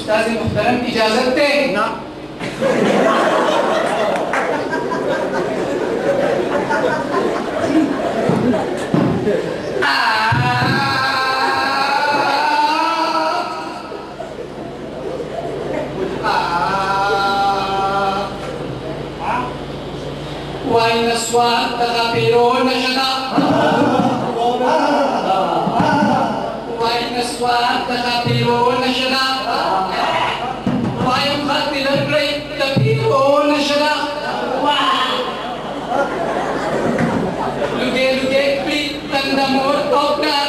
उस्ताद मुहतरम इजाजत दें ना وإن أصوات تغفرون شدا وإن أصوات تغفرون شدا وإن خطل البريد تغفرون شدا لugay plit tandamur topnar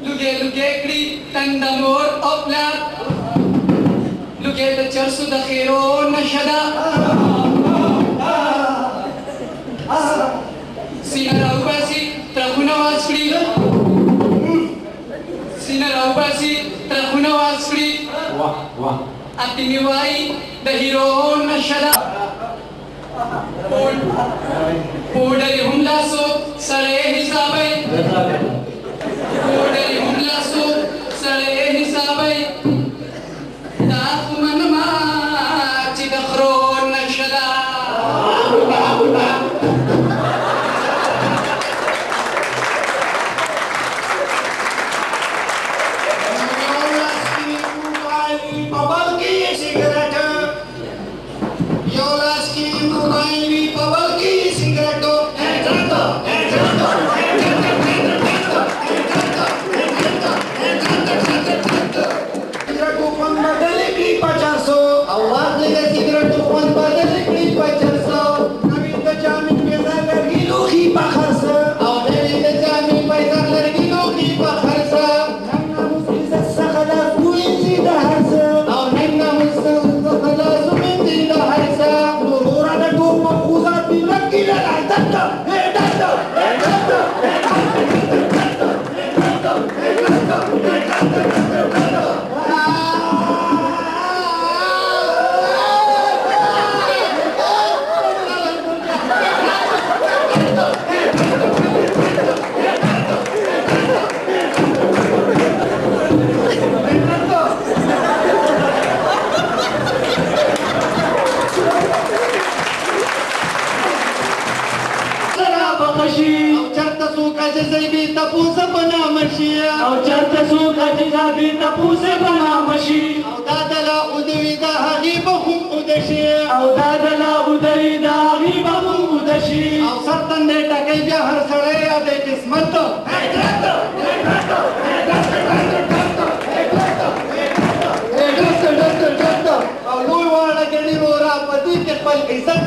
lugay plit tandamur topnar lugay tacharsu dakhirun shada sinaraubasi trahunawasri sinaraubasi trahunawasri atiniwai dahirun shada Podari humla so sare hisabai Podari humla so sare hisabai Takuman ma chidakhron nashada او چرته څوک چې ځابې تپوسه بنا مشي او دا دلا ودوي دا هغې به هم ودشي او دا دلا ودوي دا هغې به هم ودشي او سر تندې ټکوي بیا هر سړی یادې قسمت او لوی واړه ګڼي ورا په دې کې خپل عزت